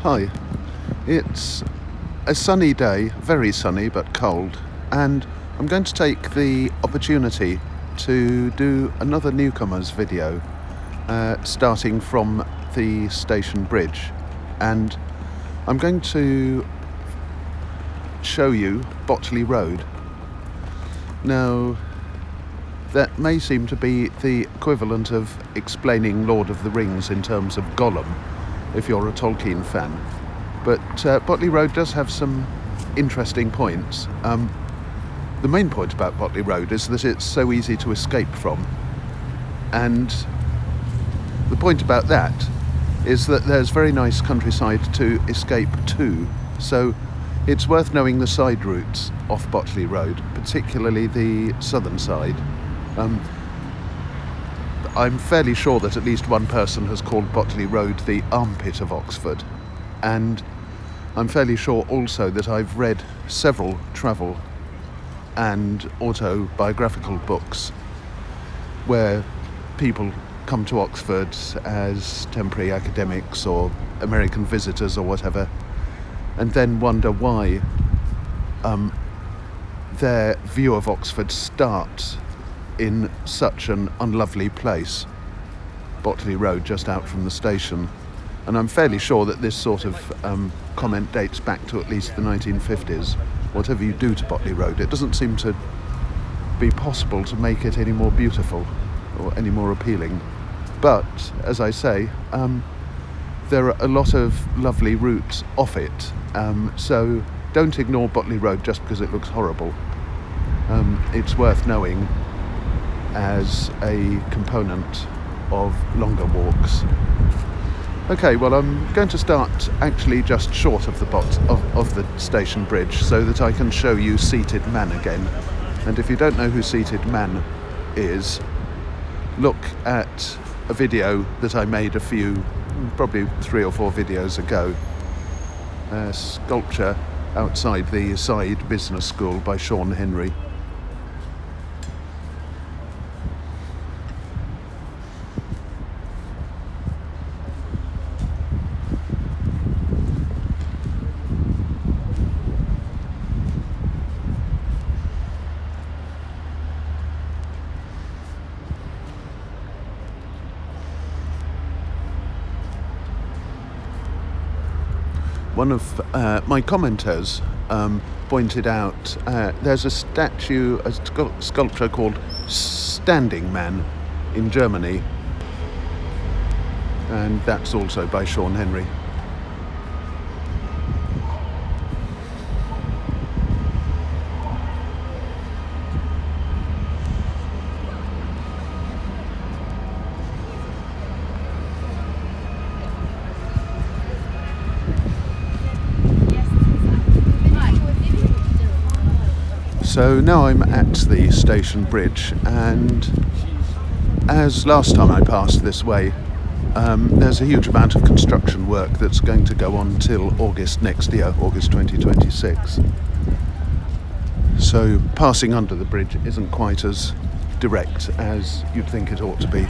Hi, it's a sunny day, very sunny but cold, and I'm going to take the opportunity to do another Newcomers video starting from the station bridge, and I'm going to show you Botley Road. Now, that may seem to be the equivalent of explaining Lord of the Rings in terms of Gollum, if you're a Tolkien fan. But Botley Road does have some interesting points. The main point about Botley Road is that it's so easy to escape from. And the point about that is that there's very nice countryside to escape to. So it's worth knowing the side routes off Botley Road, particularly the southern side. I'm fairly sure that at least one person has called Botley Road the armpit of Oxford, and I'm fairly sure also that I've read several travel and autobiographical books where people come to Oxford as temporary academics or American visitors or whatever, and then wonder why their view of Oxford starts in such an unlovely place, Botley Road, just out from the station. And I'm fairly sure that this sort of comment dates back to at least the 1950s. Whatever you do to Botley Road, it doesn't seem to be possible to make it any more beautiful or any more appealing. But, as I say, there are a lot of lovely routes off it, so don't ignore Botley Road just because it looks horrible. It's worth knowing as a component of longer walks. Okay, well, I'm going to start actually just short of the station bridge so that I can show you Seated Man again. And if you don't know who Seated Man is, look at a video that I made probably 3 or 4 videos ago. A sculpture outside the Side Business School by Sean Henry. One of my commenters pointed out there's a sculpture called Standing Man in Germany, and that's also by Sean Henry. So now I'm at the station bridge, and as last time I passed this way, there's a huge amount of construction work that's going to go on till August next year, August 2026. So passing under the bridge isn't quite as direct as you'd think it ought to be.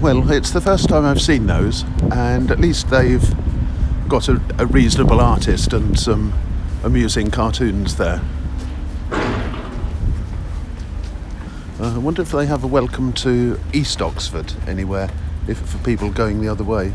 well, it's the first time I've seen those, and at least they've got a reasonable artist and some amusing cartoons there. I wonder if they have a welcome to East Oxford anywhere, if for people going the other way.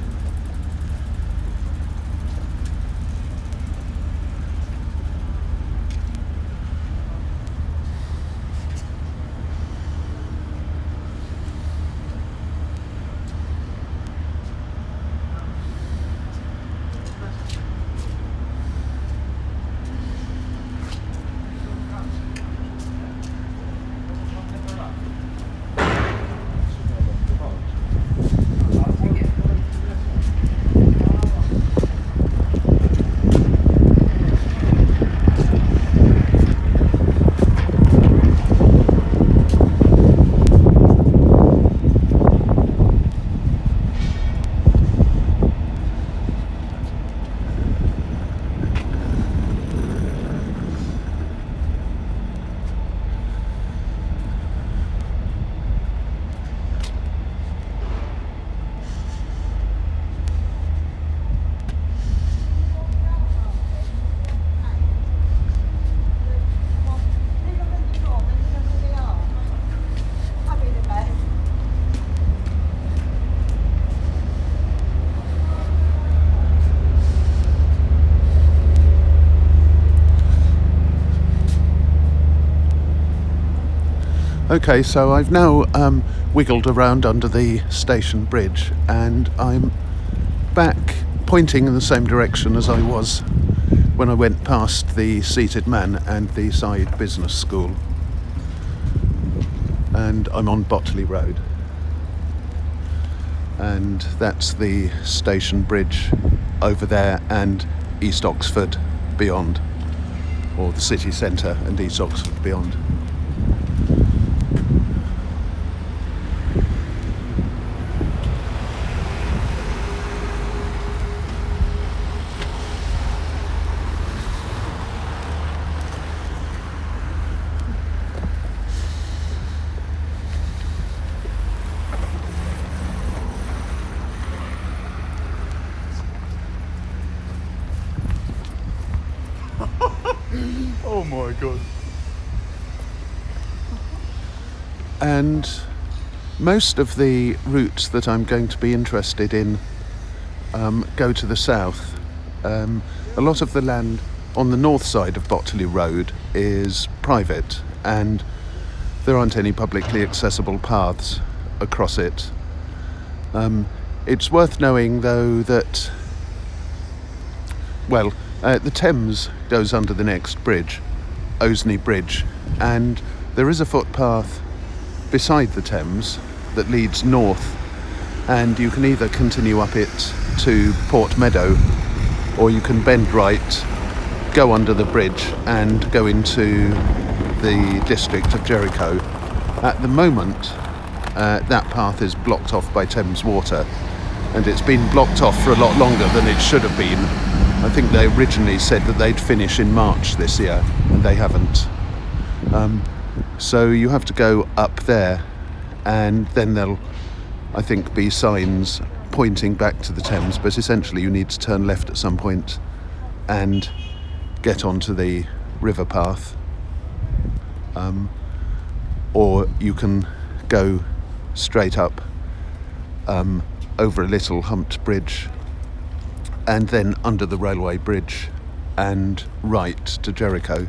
Okay, so I've now wiggled around under the station bridge, and I'm back pointing in the same direction as I was when I went past the Seated Man and the Side Business School. And I'm on Botley Road. And that's the station bridge over there and East Oxford beyond, or the city centre and East Oxford beyond. Oh my god. And most of the routes that I'm going to be interested in go to the south. A lot of the land on the north side of Botley Road is private, and there aren't any publicly accessible paths across it. It's worth knowing, though, that, well, the Thames goes under the next bridge, Oseney Bridge, and there is a footpath beside the Thames that leads north, and you can either continue up it to Port Meadow, or you can bend right, go under the bridge and go into the district of Jericho. At the moment, that path is blocked off by Thames water, and it's been blocked off for a lot longer than it should have been. I think they originally said that they'd finish in March this year, and they haven't. So you have to go up there, and then there'll, I think, be signs pointing back to the Thames, but essentially you need to turn left at some point and get onto the river path. Or you can go straight up over a little humped bridge and then under the railway bridge and right to Jericho.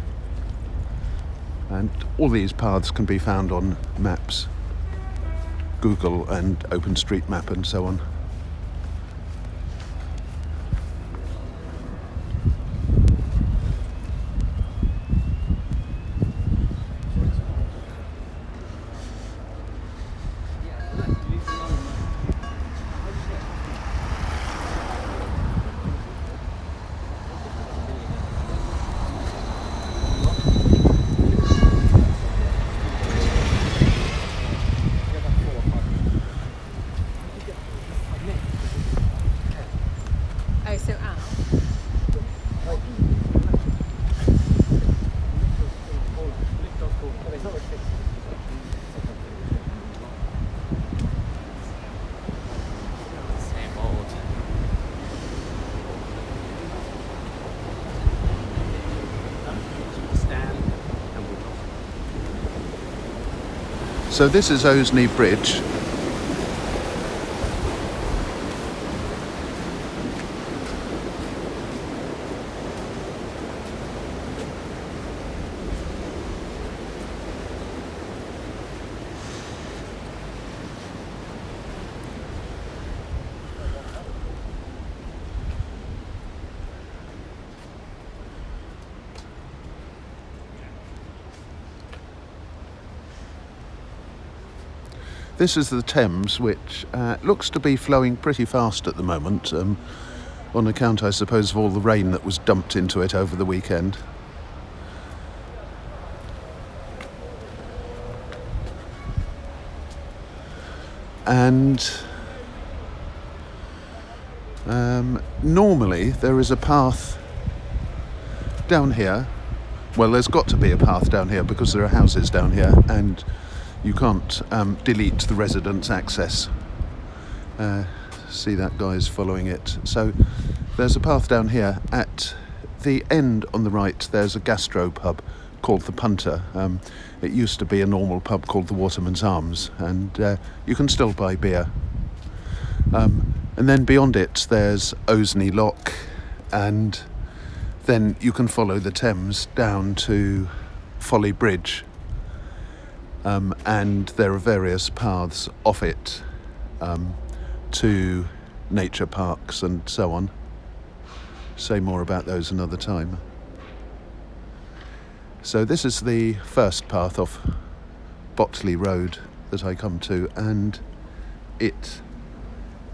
And all these paths can be found on maps, Google and OpenStreetMap and so on. So this is Osney Bridge. This is the Thames, which looks to be flowing pretty fast at the moment, on account, I suppose, of all the rain that was dumped into it over the weekend. And normally there is a path down here. Well, there's got to be a path down here because there are houses down here, and you can't delete the residents' access. See, that guy's following it. So there's a path down here. At the end on the right, there's a gastro pub called the Punter. It used to be a normal pub called the Waterman's Arms, and you can still buy beer. And then beyond it, there's Osney Lock, and then you can follow the Thames down to Folly Bridge. And there are various paths off it to nature parks and so on. Say more about those another time. So this is the first path off Botley Road that I come to, and it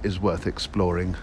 is worth exploring.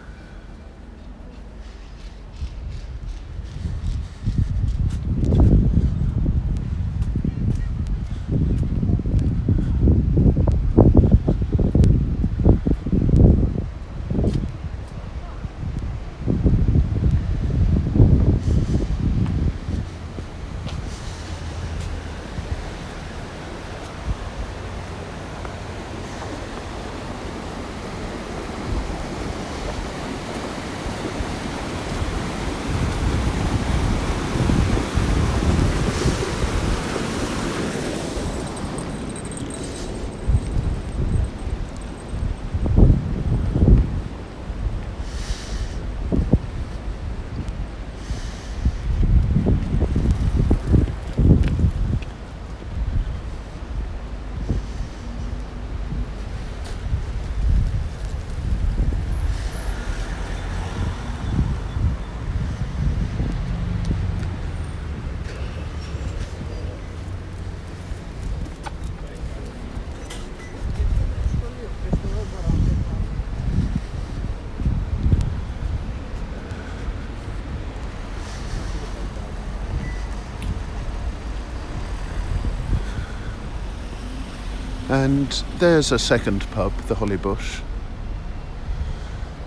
And there's a second pub, the Holly Bush.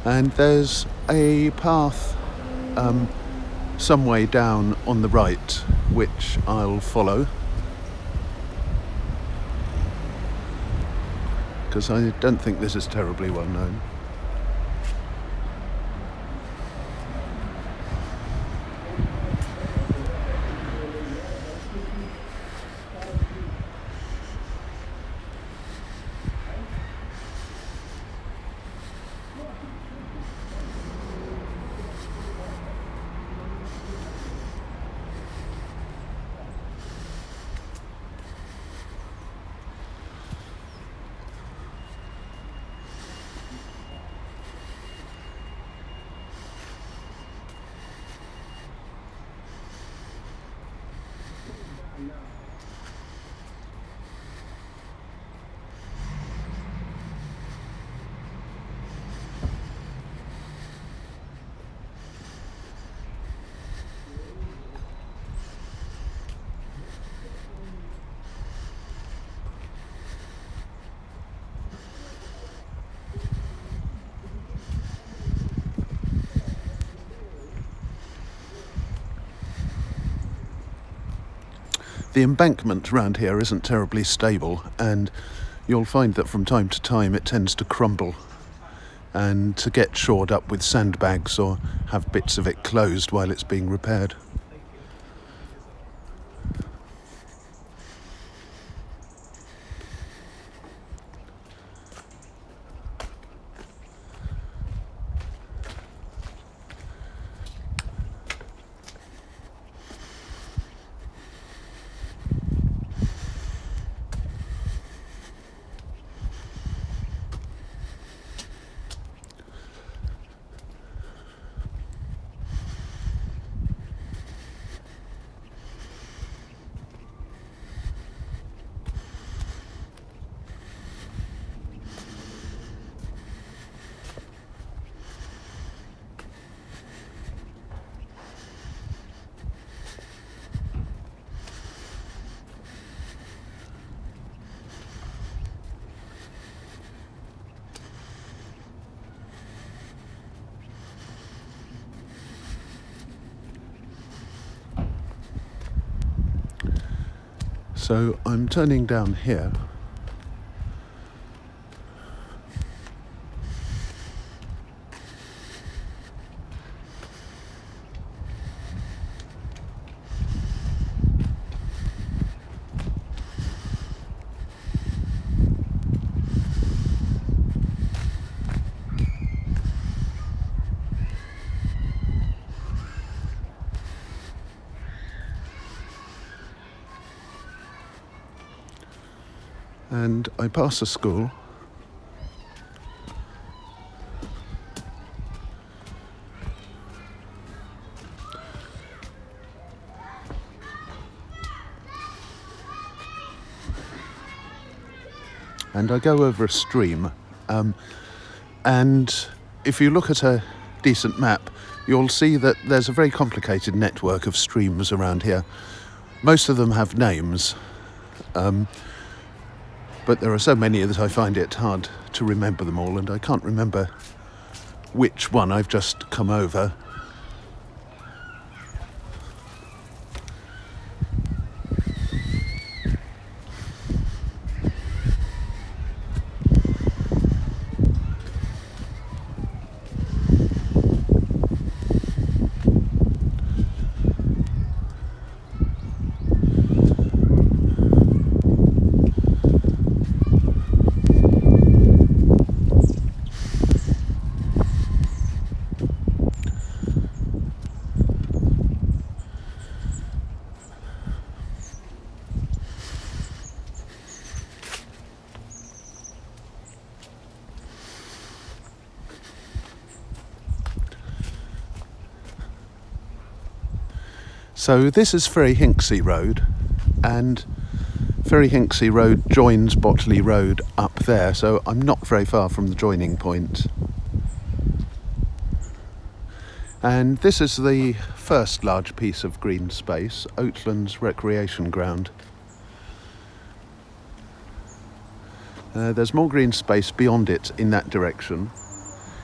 And there's a path some way down on the right, which I'll follow, because I don't think this is terribly well known. The embankment around here isn't terribly stable, and you'll find that from time to time it tends to crumble, and to get shored up with sandbags or have bits of it closed while it's being repaired. So I'm turning down here. And I pass a school. And I go over a stream. And if you look at a decent map, you'll see that there's a very complicated network of streams around here. Most of them have names. But there are so many that I find it hard to remember them all, and I can't remember which one I've just come over. So this is Ferry Hinksey Road, and Ferry Hinksey Road joins Botley Road up there, so I'm not very far from the joining point. And this is the first large piece of green space, Oatlands Recreation Ground. There's more green space beyond it in that direction,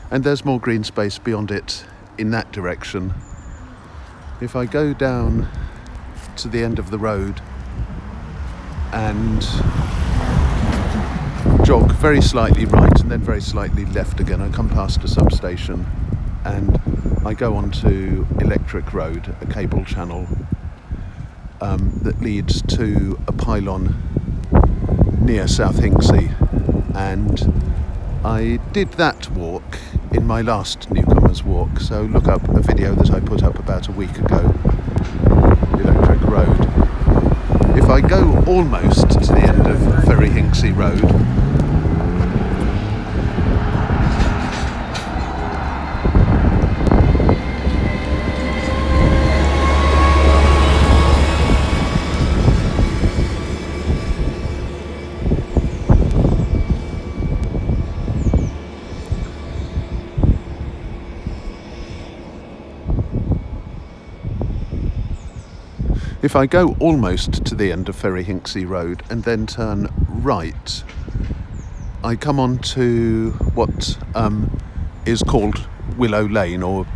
and there's more green space beyond it in that direction. If I go down to the end of the road and jog very slightly right and then very slightly left again, I come past a substation and I go onto Electric Road, a cable channel that leads to a pylon near South Hinksey, and I did that walk in my last Newcomers walk, so look up a video that I put up about a week ago, Electric Road. If I go almost to the end of Ferry Hinksey Road, if I go almost to the end of Ferry Hinksey Road and then turn right, I come on to what is called Willow Lane, or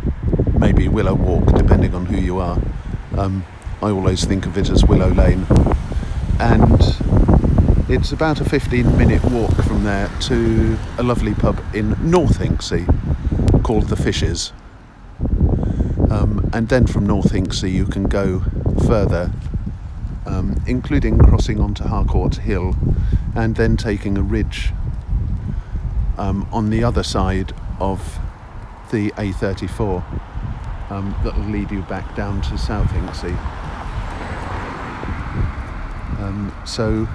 maybe Willow Walk, depending on who you are. I always think of it as Willow Lane. And it's about a 15-minute walk from there to a lovely pub in North Hinksey called The Fishes. And then from North Hinksey you can go further, including crossing onto Harcourt Hill and then taking a ridge on the other side of the A34 that will lead you back down to South Hinksey. So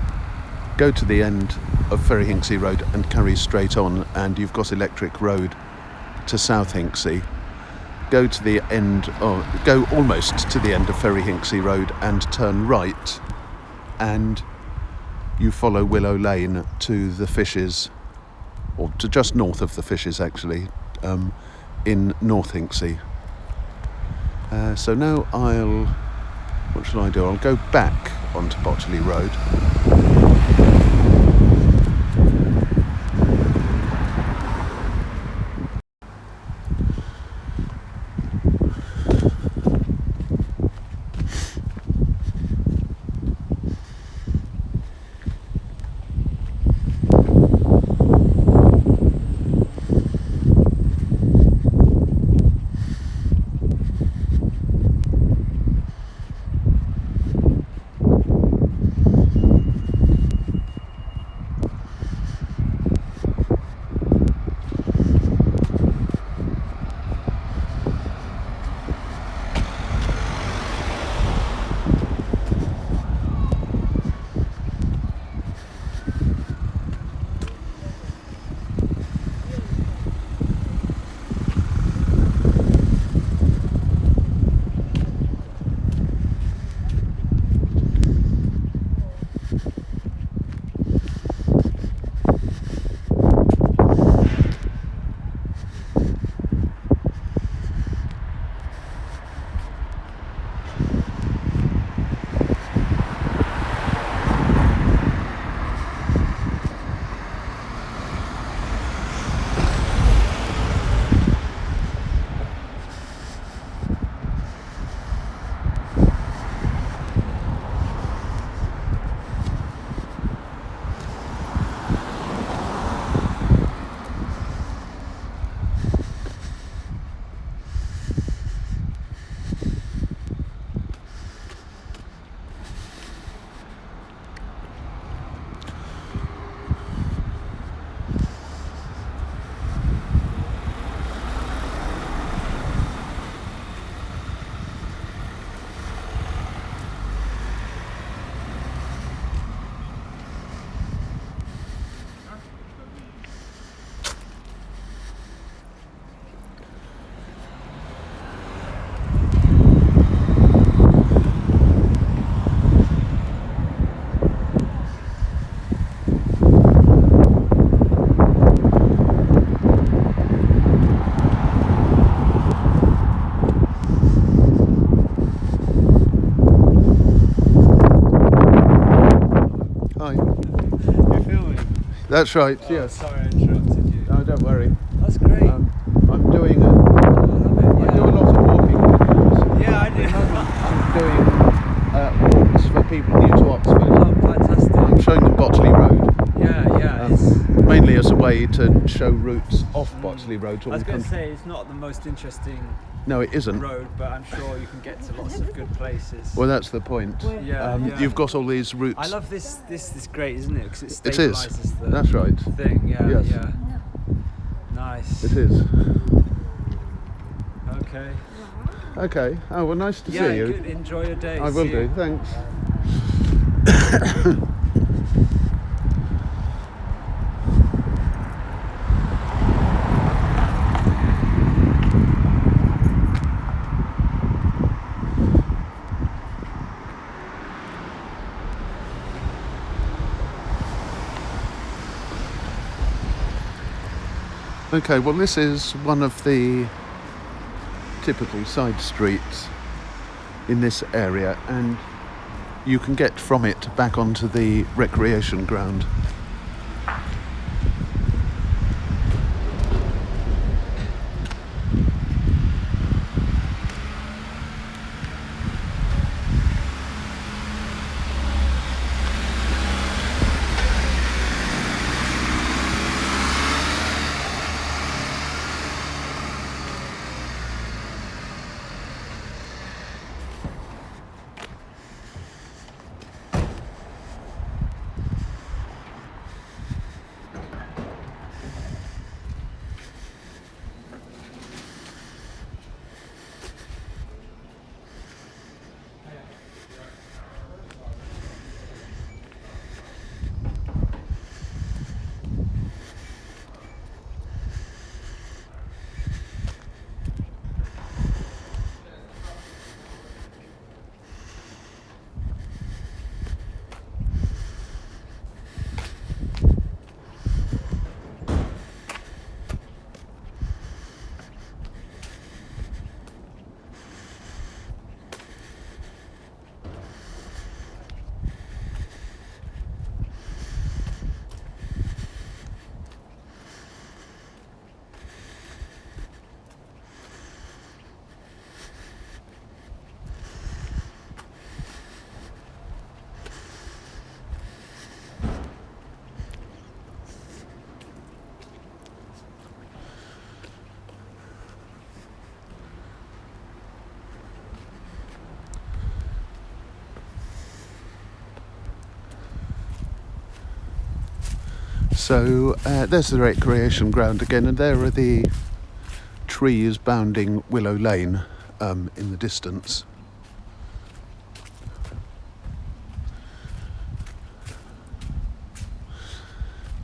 go to the end of Ferry Hinksey Road and carry straight on, and you've got Electric Road to South Hinksey. Go to the end, or go almost to the end of Ferry Hinksey Road and turn right, and you follow Willow Lane to The Fishes, or to just north of The Fishes actually, in North Hinksey. So now what shall I do? I'll go back onto Botley Road. That's right, Oh, yes. sorry I interrupted you. No, don't worry. That's great. I'm doing I love it, I do a lot of walking videos. Yeah, I do. I'm doing walks for people new to Oxford. Oh, fantastic. I'm showing them Botley Road, Yeah. It's, mainly as a way to show routes off Botley Road. I was going to say, it's not the most interesting No, it isn't. road, but I'm sure you can get to lots of good places. Well, that's the point. Yeah. You've got all these routes. I love this. This is great, isn't it? Because it It is. stabilises the That's right. thing. Yeah. Yes. Yeah. Nice. It is. Okay. Okay. Oh, well, nice to Yeah. see you. Good. Enjoy your day. I will See do. you. Thanks. Okay, well, this is one of the typical side streets in this area, and you can get from it back onto the recreation ground. So there's the recreation ground again, and there are the trees bounding Willow Lane in the distance.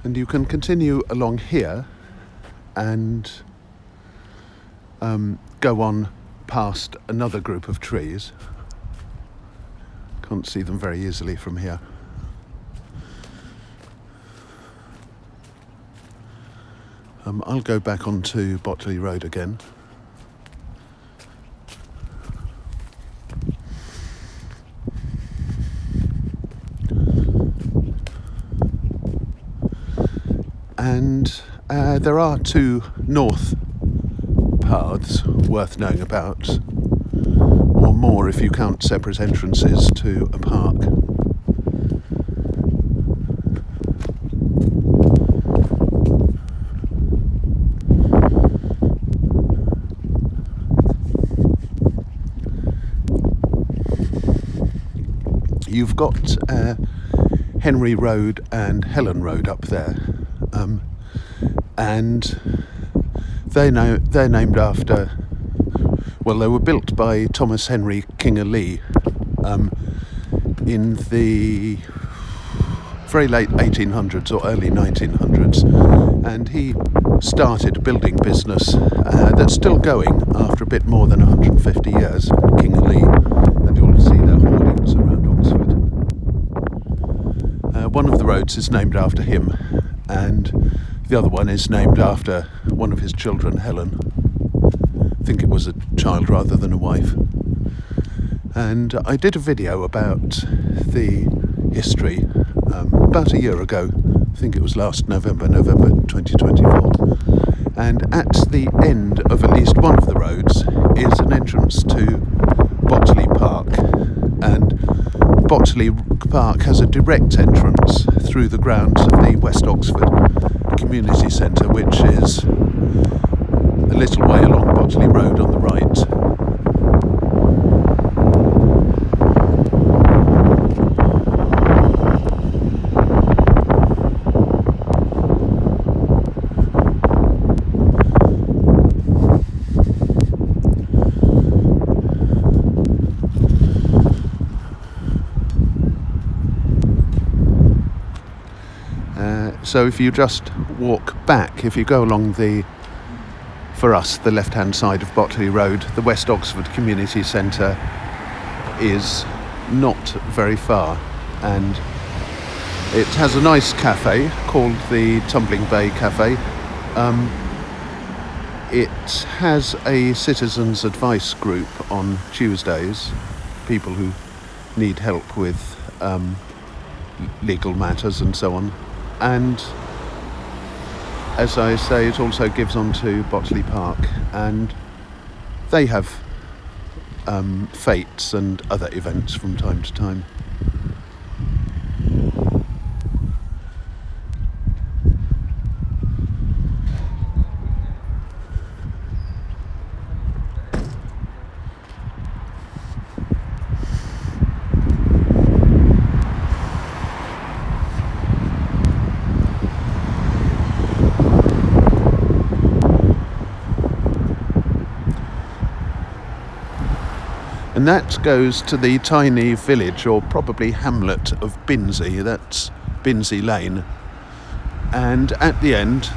And you can continue along here and go on past another group of trees. Can't see them very easily from here. I'll go back onto Botley Road again. And there are two north paths worth knowing about, or more if you count separate entrances to a park. You've got Henry Road and Helen Road up there, and they're named after, well, they were built by Thomas Henry King of Leigh in the very late 1800s or early 1900s, and he started a building business that's still going after a bit more than 150 years, King of Leigh, and you'll see their hoardings around Oxford. One of the roads is named after him, and the other one is named after one of his children, Helen. I think it was a child rather than a wife. And I did a video about the history about a year ago I think it was last November 2024. And at the end of at least one of the roads is an entrance to Botley Park. And Botley Park has a direct entrance through the grounds of the West Oxford Community Centre, which is a little way along Botley Road on the right. So if you just walk back, if you go along for us, the left-hand side of Botley Road, the West Oxford Community Centre is not very far, and it has a nice cafe called the Tumbling Bay Cafe. It has a citizens' advice group on Tuesdays, people who need help with legal matters and so on. And as I say, it also gives on to Botley Park, and they have fetes and other events from time to time. And that goes to the tiny village, or probably hamlet, of Binsey. That's Binsey Lane. And at the end,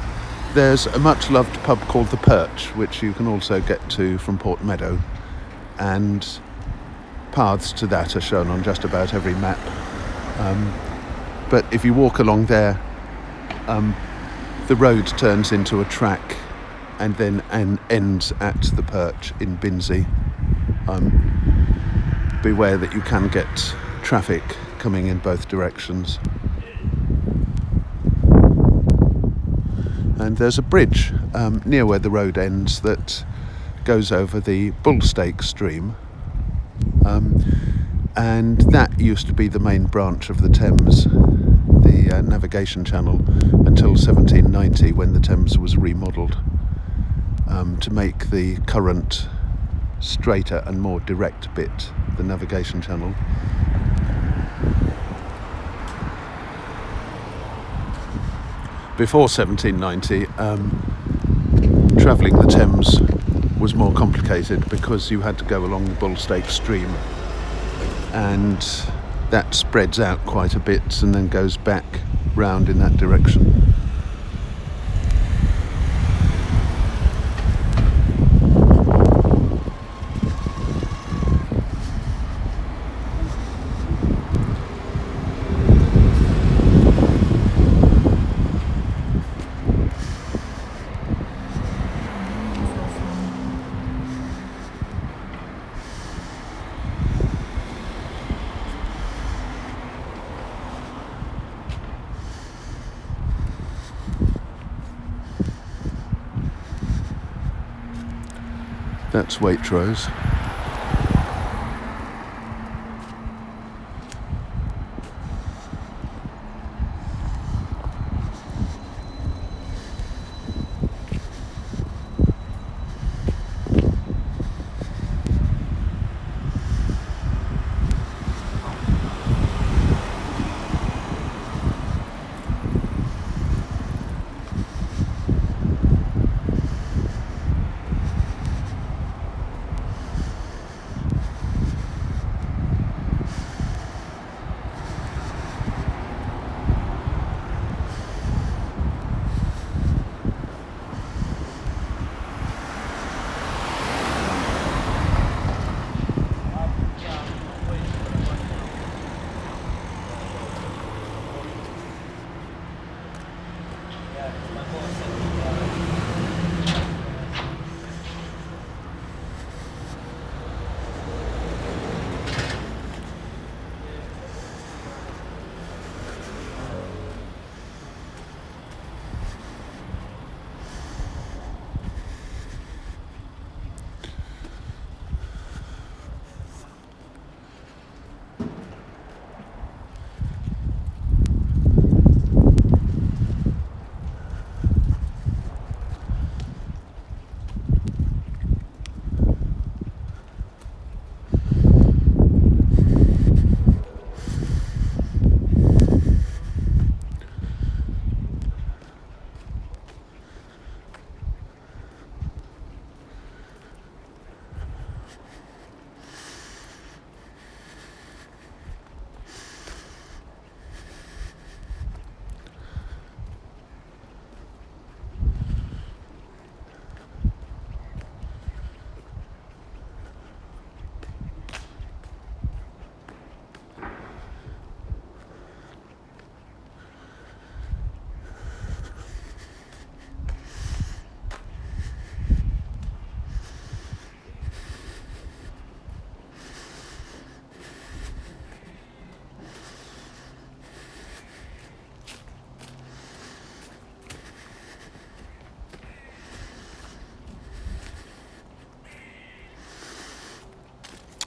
there's a much-loved pub called The Perch, which you can also get to from Port Meadow. And paths to that are shown on just about every map. But if you walk along there, the road turns into a track and then ends at The Perch in Binsey. Beware that you can get traffic coming in both directions. And there's a bridge near where the road ends that goes over the Bullstake stream, and that used to be the main branch of the Thames, the navigation channel, until 1790, when the Thames was remodelled to make the current straighter and more direct bit, the navigation channel. Before 1790, travelling the Thames was more complicated because you had to go along the Bullstake stream, and that spreads out quite a bit and then goes back round in that direction. That's Waitrose.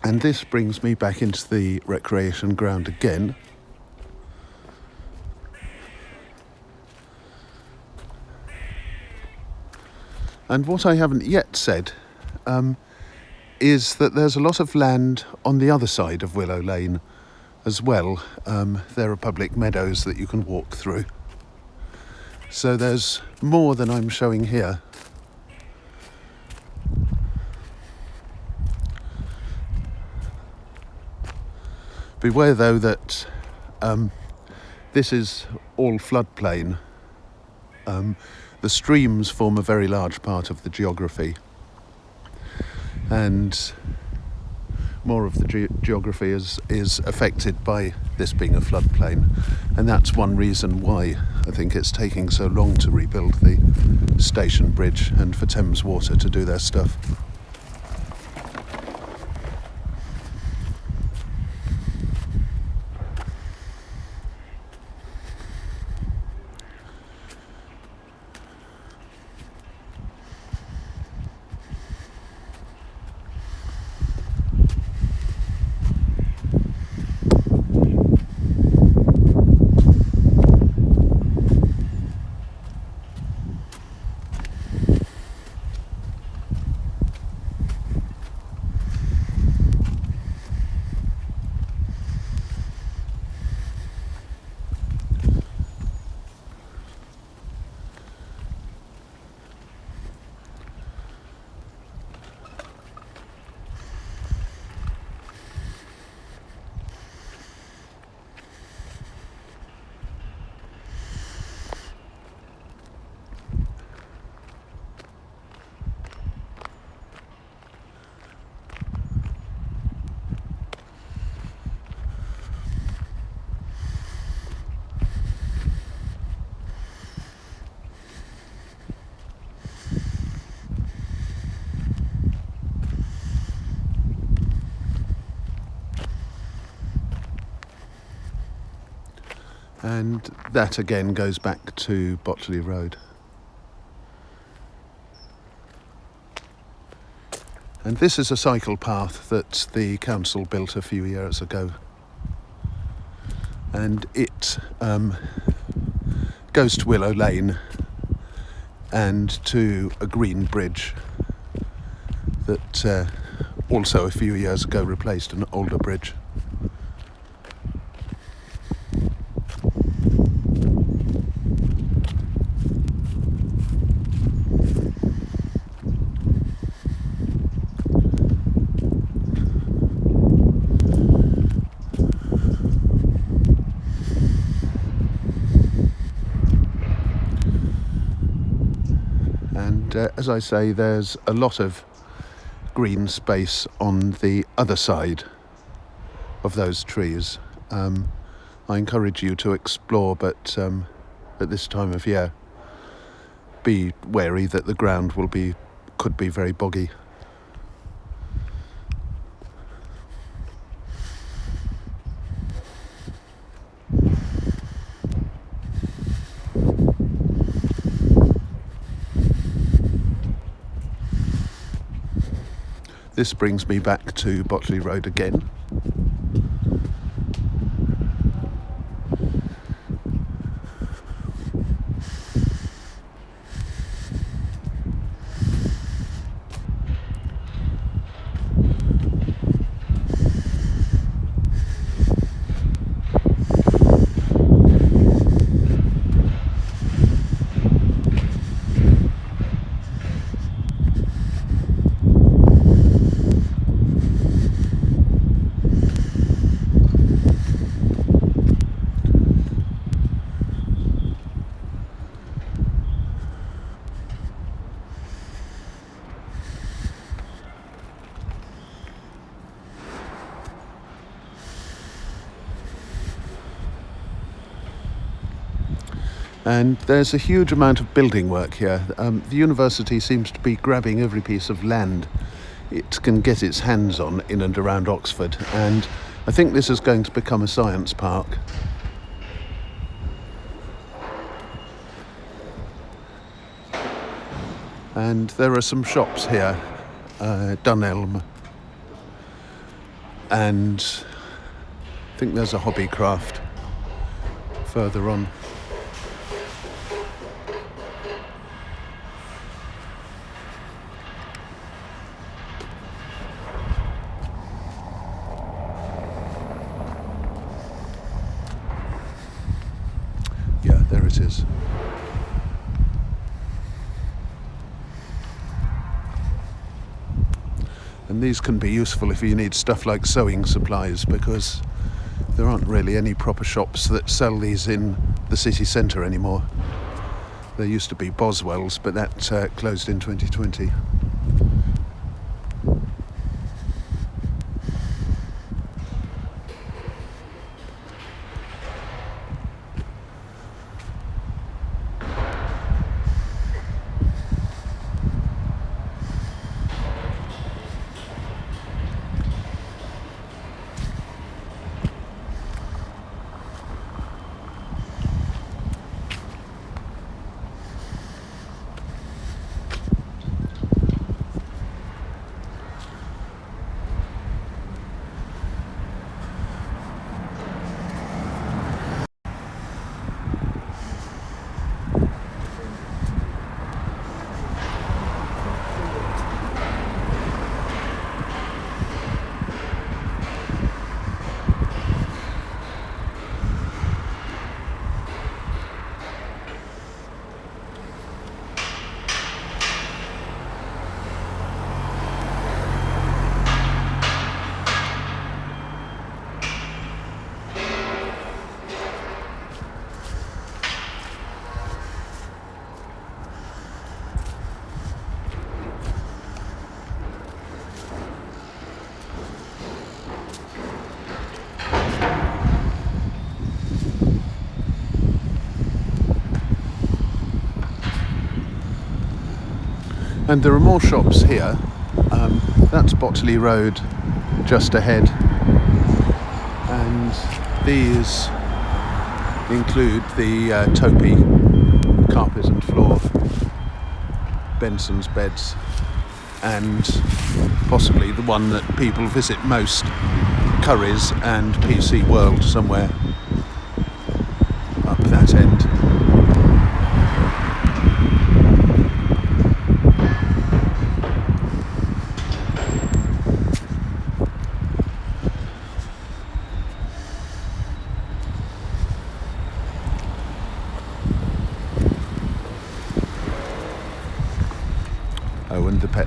And this brings me back into the recreation ground again. And what I haven't yet said is that there's a lot of land on the other side of Willow Lane as well. There are public meadows that you can walk through. So there's more than I'm showing here. Beware though that this is all floodplain. The streams form a very large part of the geography, and more of the geography is affected by this being a floodplain, and that's one reason why I think it's taking so long to rebuild the station bridge and for Thames Water to do their stuff. And that again goes back to Botley Road. And this is a cycle path that the council built a few years ago. And it goes to Willow Lane and to a green bridge that also a few years ago replaced an older bridge. And as I say, there's a lot of green space on the other side of those trees. I encourage you to explore, but at this time of year, be wary that the ground could be very boggy. This brings me back to Botley Road again. And there's a huge amount of building work here. The university seems to be grabbing every piece of land it can get its hands on in and around Oxford, and I think this is going to become a science park. And there are some shops here, Dunelm, and I think there's a hobby craft further on. Yeah, there it is. And these can be useful if you need stuff like sewing supplies, because there aren't really any proper shops that sell these in the city centre anymore. There used to be Boswell's, but that closed in 2020. And there are more shops here. That's Botley Road just ahead, and these include the Topi carpet and floor, Benson's beds, and possibly the one that people visit most, Curry's and PC World, somewhere up that end. Oh, and the pet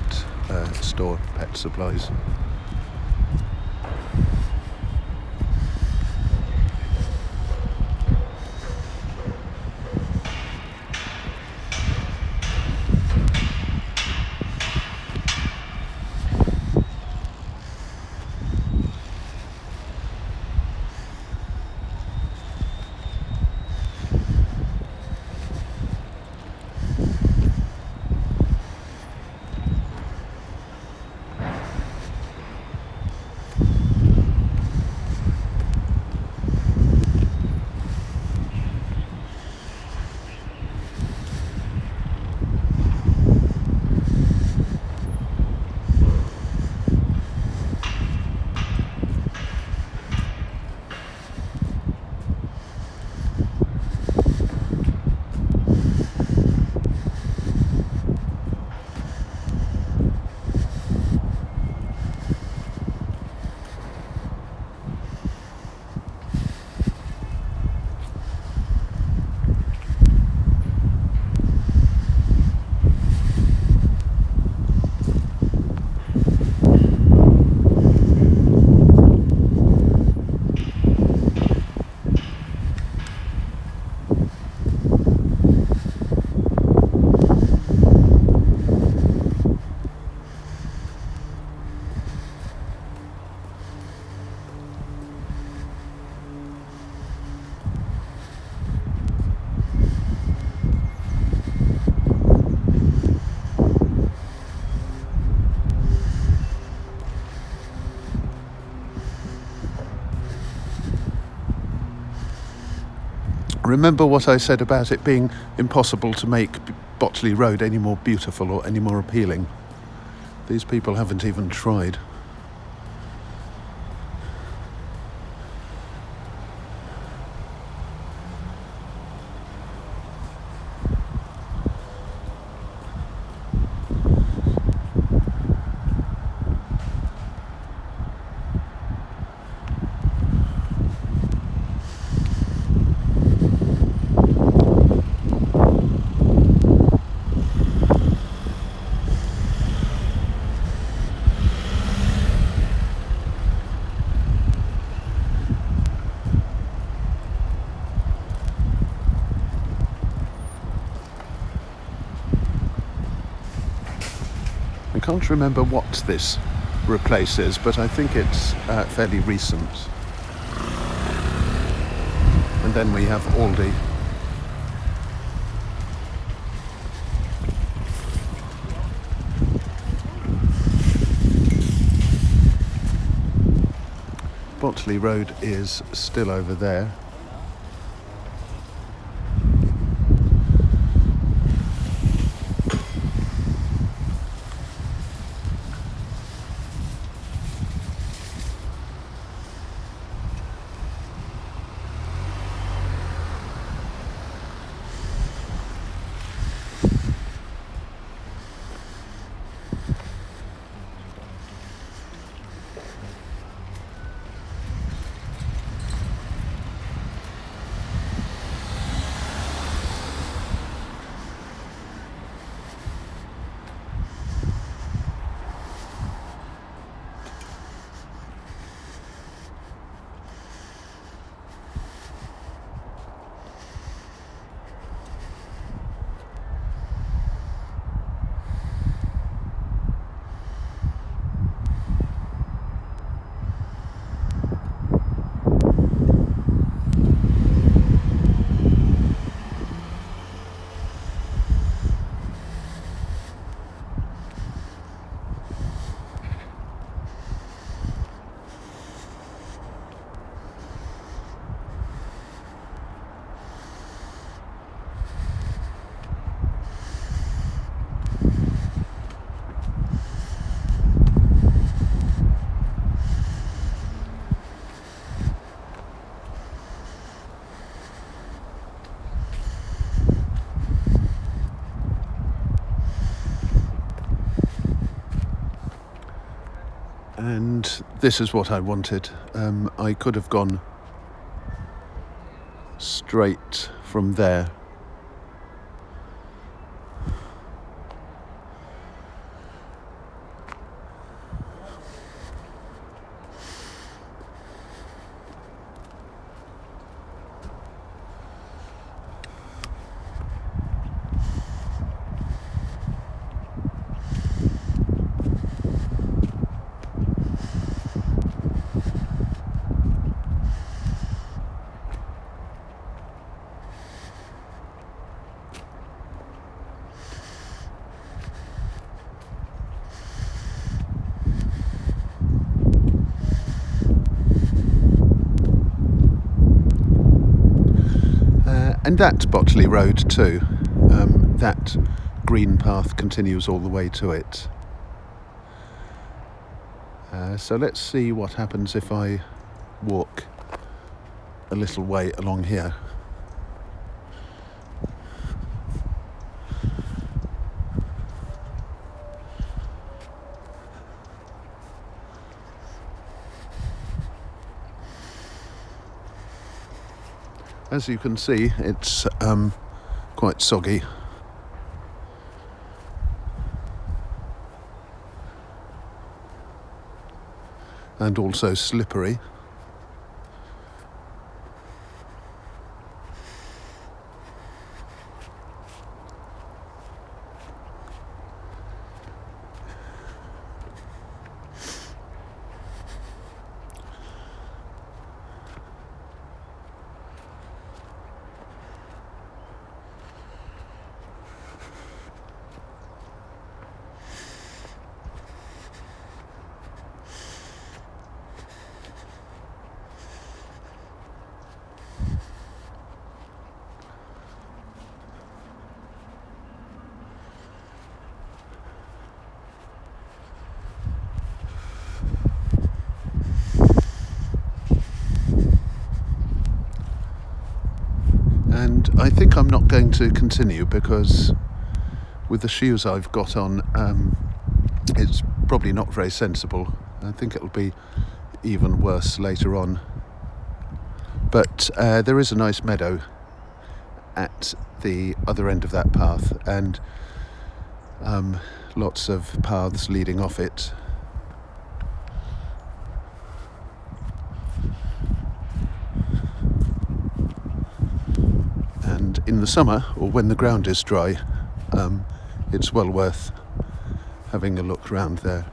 store, pet supplies. Remember what I said about it being impossible to make Botley Road any more beautiful or any more appealing? These people haven't even tried. can't remember what this replaces, but I think it's fairly recent. And then we have Aldi. Botley Road is still over there. And this is what I wanted. I could have gone straight from there. And that's Botley Road too. That green path continues all the way to it. So let's see what happens if I walk a little way along here. As you can see, it's quite soggy. And also slippery. And I think I'm not going to continue because with the shoes I've got on, it's probably not very sensible. I think it'll be even worse later on. But there is a nice meadow at the other end of that path, and lots of paths leading off it. And in the summer, or when the ground is dry, it's well worth having a look round there.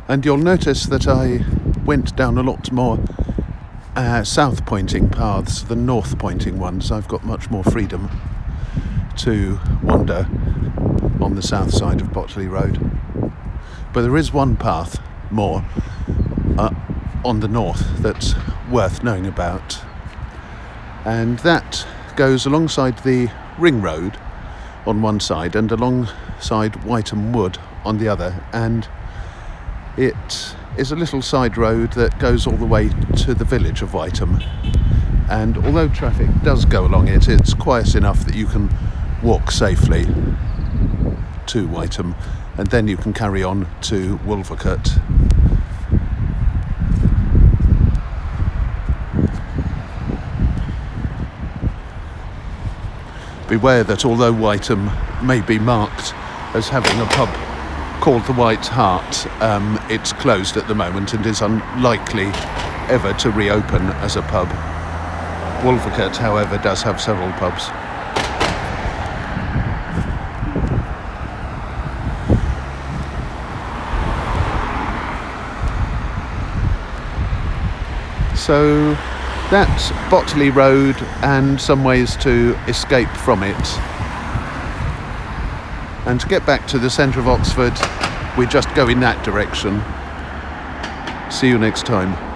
And you'll notice that I went down a lot more south pointing paths than north pointing ones. I've got much more freedom to wander on the south side of Botley Road. But there is one path more on the north that's worth knowing about, and that goes alongside the ring road on one side and alongside Whiteham Wood on the other, and it is a little side road that goes all the way to the village of Whiteham, and although traffic does go along it, it's quiet enough that you can walk safely to Whiteham, and then you can carry on to Wolvercote. Beware that although Whiteham may be marked as having a pub called the White Hart, it's closed at the moment and is unlikely ever to reopen as a pub. Wolvercote, however, does have several pubs. So that's Botley Road and some ways to escape from it. And to get back to the centre of Oxford, we just go in that direction. See you next time.